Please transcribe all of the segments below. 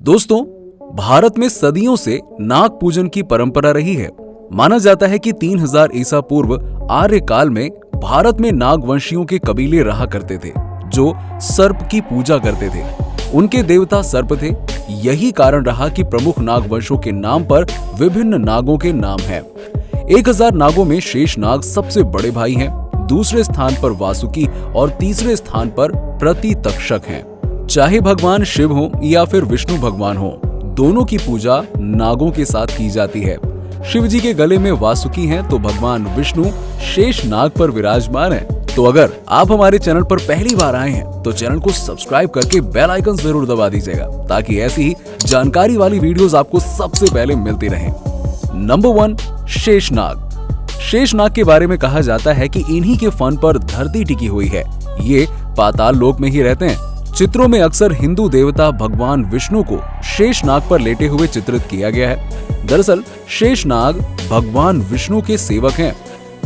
दोस्तों, भारत में सदियों से नाग पूजन की परंपरा रही है। माना जाता है कि 3000 ईसा पूर्व आर्य काल में भारत में नागवंशियों के कबीले रहा करते थे जो सर्प की पूजा करते थे। उनके देवता सर्प थे। यही कारण रहा कि प्रमुख नागवंशों के नाम पर विभिन्न नागों के नाम हैं। 1000 नागों में शेष नाग सबसे बड़े भाई हैं, दूसरे स्थान पर वासुकी और तीसरे स्थान पर प्रतितक्षक हैं। चाहे भगवान शिव हो या फिर विष्णु भगवान हो, दोनों की पूजा नागों के साथ की जाती है। शिव जी के गले में वासुकी हैं तो भगवान विष्णु शेष नाग पर विराजमान हैं। तो अगर आप हमारे चैनल पर पहली बार आए हैं तो चैनल को सब्सक्राइब करके बेल आइकन जरूर दबा दीजिएगा ताकि ऐसी ही जानकारी वाली वीडियोस आपको सबसे पहले मिलती रहे। नंबर 1, शेषनाग। शेषनाग के बारे में कहा जाता है कि इन्हीं के फन पर धरती टिकी हुई है। ये पाताल लोक में ही रहते हैं। चित्रों में अक्सर हिंदू देवता भगवान विष्णु को शेषनाग पर लेटे हुए चित्रित किया गया है। दरअसल शेषनाग भगवान विष्णु के सेवक हैं।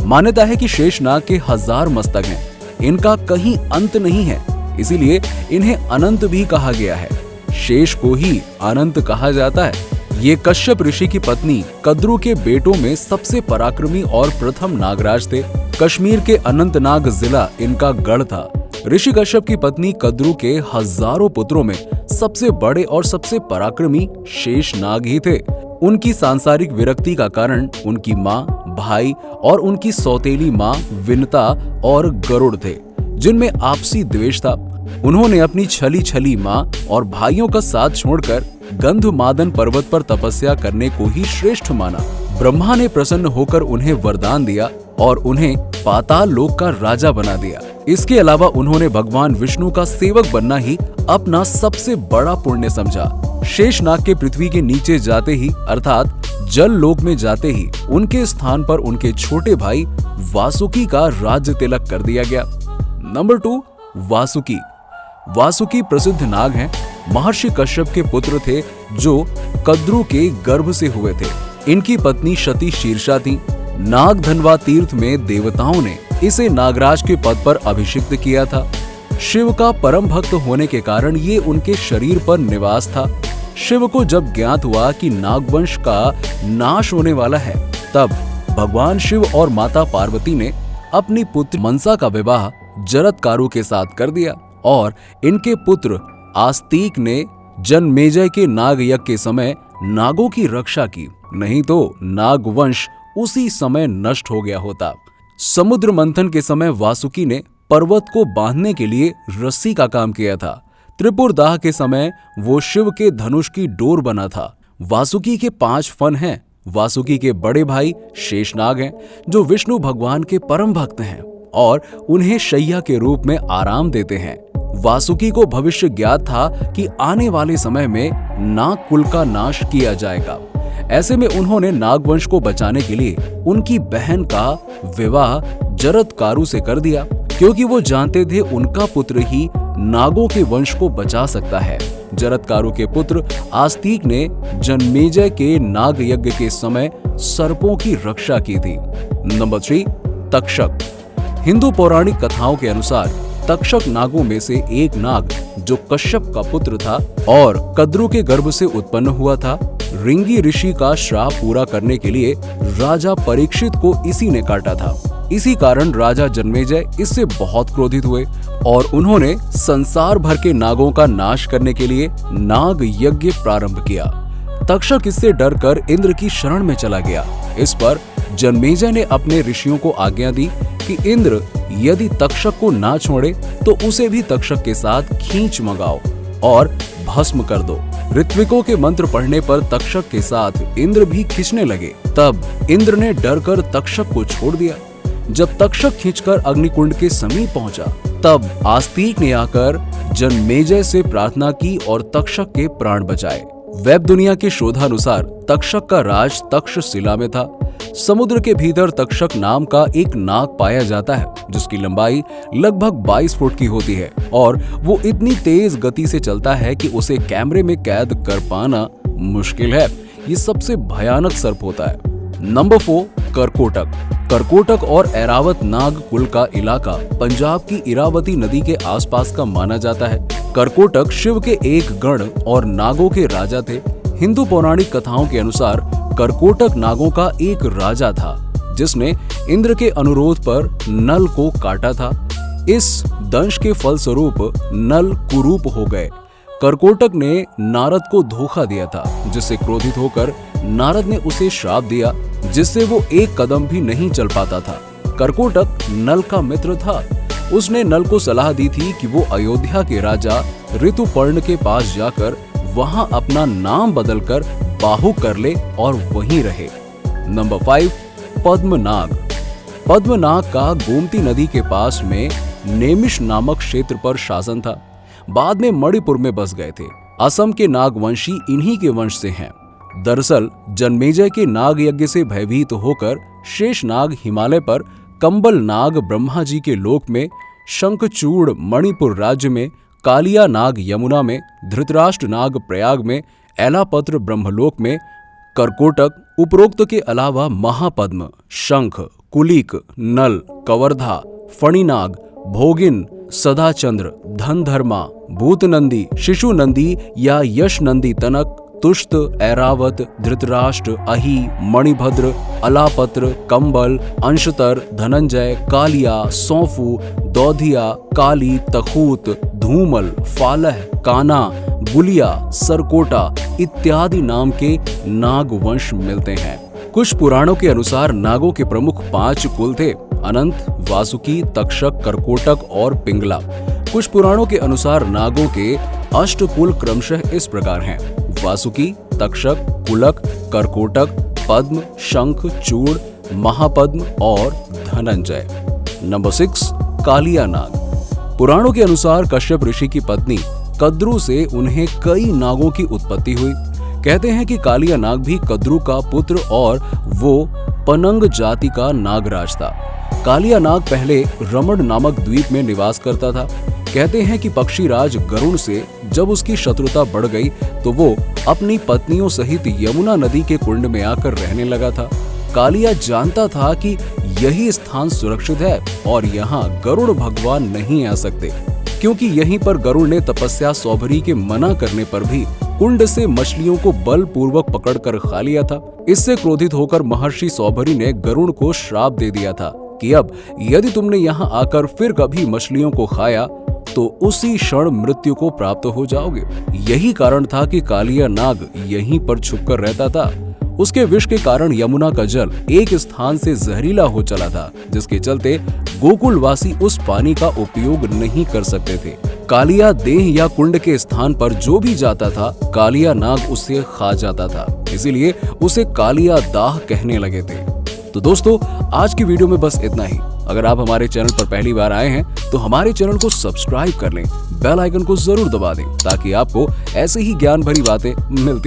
मान्यता है कि शेषनाग के 1000 मस्तक हैं। इनका कहीं अंत नहीं है, इसीलिए इन्हें अनंत भी कहा गया है। शेष को ही अनंत कहा जाता है। ये कश्यप ऋषि की पत्नी कद्रु के बेटों में सबसे पराक्रमी और प्रथम नागराज थे। कश्मीर के अनंतनाग जिला इनका गढ़ था। ऋषि कश्यप की पत्नी कद्रु के हजारों पुत्रों में सबसे बड़े और सबसे पराक्रमी शेषनाग ही थे। उनकी सांसारिक विरक्ति का कारण उनकी माँ, भाई और उनकी सौतेली माँ विनता और गरुड़ थे, जिनमें आपसी द्वेष था। उन्होंने अपनी छली माँ और भाइयों का साथ छोड़कर गंधमादन पर्वत पर तपस्या करने को ही श्रेष्ठ माना। ब्रह्मा ने प्रसन्न होकर उन्हें वरदान दिया और उन्हें पाताल लोक का राजा बना दिया। इसके अलावा उन्होंने भगवान विष्णु का सेवक बनना ही अपना सबसे बड़ा पुण्य समझा। शेषनाग के पृथ्वी के नीचे जाते ही अर्थात जल लोक में जाते ही उनके स्थान पर उनके छोटे भाई वासुकी का राज्य तिलक कर दिया गया। नंबर 2, वासुकी। वासुकी प्रसिद्ध नाग हैं। महर्षि कश्यप के पुत्र थे जो कद्रु के गर्भ से हुए थे। इनकी पत्नी सती शीर्षा थी। नाग धनवा तीर्थ में देवताओं ने इसे नागराज के पद पर अभिषिक्त किया था। शिव का परम भक्त होने के कारण ये उनके शरीर पर निवास था। शिव को जब ज्ञात हुआ कि नागवंश का नाश होने वाला है, तब भगवान शिव और माता पार्वती ने अपनी पुत्र मनसा का विवाह जरत्कारु के साथ कर दिया और इनके पुत्र आस्तिक ने जनमेजय के नाग यज्ञ के समय नागों की रक्षा की, नहीं तो नागवंश उसी समय नष्ट हो गया होता। समुद्र मंथन के समय वासुकी ने पर्वत को बांधने के लिए रस्सी का काम किया था। त्रिपुरदाह के समय वो शिव के धनुष की डोर बना था। वासुकी के 5 फन हैं। वासुकी के बड़े भाई शेषनाग हैं जो विष्णु भगवान के परम भक्त हैं और उन्हें शैया के रूप में आराम देते हैं। वासुकी को भविष्य ज्ञात था कि आने वाले समय में नाग कुल का नाश किया जाएगा। ऐसे में उन्होंने नागवंश को बचाने के लिए उनकी बहन का विवाह जरत्कारु से कर दिया, क्योंकि वो जानते थे उनका पुत्र ही नागों के वंश को बचा सकता है। जरत्कारु के पुत्र आस्तिक ने जनमेजय के नाग यज्ञ के समय सर्पों की रक्षा की थी। नंबर 3, तक्षक। हिंदू पौराणिक कथाओं के अनुसार तक्षक नागों में से एक नाग जो कश्यप का पुत्र था और कद्रु के गर्भ से उत्पन्न हुआ था। रिंगी ऋषि का श्राप पूरा करने के लिए राजा परीक्षित को इसी ने काटा था। इसी कारण राजा जन्मेजय इससे बहुत क्रोधित हुए और उन्होंने संसार भर के नागों का नाश करने के लिए नाग यज्ञ प्रारंभ किया। तक्षक इससे डरकर इंद्र की शरण में चला गया। इस पर जन्मेजय ने अपने ऋषियों को आज्ञा दी कि इंद्र यदि तक्षक को ना छोड़े तो उसे भी तक्षक के साथ खींच मंगाओ और भस्म कर दो। ऋत्विकों के मंत्र पढ़ने पर तक्षक के साथ इंद्र भी खींचने लगे। तब इंद्र ने डरकर तक्षक को छोड़ दिया। जब तक्षक खींचकर अग्निकुंड के समीप पहुंचा, तब आस्तिक ने आकर जन्मेजय से प्रार्थना की और तक्षक के प्राण बचाए। वेब दुनिया के शोधानुसार तक्षक का राज तक्षशिला में था। समुद्र के भीतर तक्षक नाम का एक नाग पाया जाता है जिसकी लंबाई लगभग 22 फुट की होती है और वो इतनी तेज गति से चलता है कि उसे कैमरे में कैद कर पाना मुश्किल है। ये सबसे भयानक सर्प होता है। नंबर 4, करकोटक। करकोटक और ऐरावत नाग कुल का इलाका पंजाब की इरावती नदी के आसपास का माना जाता है। करकोटक शिव के एक गण और नागों के राजा थे। हिंदू पौराणिक कथाओं के अनुसार करकोटक नागों का एक राजा था जिसने इंद्र के अनुरोध पर नल को काटा था। इस दंश के फलस्वरूप नल कुरूप हो गए। करकोटक ने नारद को धोखा दिया था, जिससे क्रोधित होकर नारद ने उसे श्राप दिया, जिससे वो एक कदम भी नहीं चल पाता था। करकोटक नल का मित्र था। उसने नल को सलाह दी थी कि वो अयोध्या के राजा ऋतुपर्ण के पास जाकर वहां अपना नाम बदलकर बाहु कर ले और वहीं रहे। नंबर 5, पद्मनाग। पद्मनाग का गोमती नदी के पास में नेमिष नामक क्षेत्र पर शासन था। बाद में मणिपुर में बस गए थे। असम के नागवंशी इन्हीं के वंश से हैं। दरअसल जन्मेजय के नाग यज्ञ से भयभीत होकर शेषनाग हिमालय पर, कंबल नाग ब्रह्मा जी के लोक में, शंखचूड़ मणिपुर राज्य में, कालिया नाग यमुना में, धृतराष्ट्र नाग प्रयाग में, एलापत्र ब्रह्मलोक में, करकोटक उपरोक्त के अलावा महापद्म, शंख, कुलिक, नल, कवर्धा, फणिनाग, भोगिन, सदाचंद्र, धनधर्मा, भूतनंदी, शिशुनंदी या यशनंदी तनक, तुष्ट, ऐरावत, धृतराष्ट्र, अहि, मणिभद्र, अलापत्र, कंबल, अंशतर, धनंजय, कालिया, सौंफू, दौधिया, काली, तखूत, धूमल, फालह, काना, गुलिया, सरकोटा इत्यादि नाम के नाग वंश मिलते हैं। कुछ पुराणों के अनुसार नागों के प्रमुख 5 कुल थे: अनंत, वासुकी, तक्षक, करकोटक और पिंगला। कुछ पुराणों के अनुसार नागों के 8 कुल क्रमशः इस प्रकार हैं: वासुकी, तक्षक, कुलक, करकोटक, पद्म, शंख, चूड़, महापद्म और धनंजय। नंबर 6, कालिया नाग। पुराणों के अनुसार कश्यप ऋषि की पत्नी कद्रू से उन्हें कई नागों की उत्पत्ति हुई। कहते हैं कि कालिया नाग भी कद्रू का पुत्र और वो पनंग जाति का नागराज था। कालिया नाग पहले रमण नामक द्वीप में निवास करता था। कहते हैं कि पक्षीराज गरुड़ से जब उसकी शत्रुता बढ़ गई तो वो अपनी पत्नियों सहित यमुना नदी के कुंड में आकर रहने लगा था। कालिया जानता था कि यही स्थान सुरक्षित है और यहाँ गरुड़ भगवान नहीं आ सकते, क्योंकि यहीं पर गरुड़ ने तपस्या सौभरी के मना करने पर भी कुंड से मछलियों को बलपूर्वक पकड़कर खा लिया था। इससे क्रोधित होकर महर्षि सौभरी ने गरुड़ को श्राप दे दिया था कि अब यदि तुमने यहाँ आकर फिर कभी मछलियों को खाया तो उसी क्षण मृत्यु को प्राप्त हो जाओगे। यही कारण था कि कालिया नाग यहीं पर छुपकर रहता था। उसके विष के कारण यमुना का जल एक स्थान से जहरीला हो चला था, जिसके चलते गोकुलवासी उस पानी का उपयोग नहीं कर सकते थे। कालिया देह या कुंड के स्थान पर जो भी जाता था, कालिया नाग उसे खा जाता था। इसीलिए उसे कालिया दाह कहने लगे थे। तो दोस्तों, आज की वीडियो में बस इतना ही। अगर आप हमारे चैनल पर पहली बार आए हैं तो हमारे चैनल को सब्सक्राइब कर लें, बेल आइकन को जरूर दबा दें ताकि आपको ऐसे ही ज्ञान भरी बातें मिलती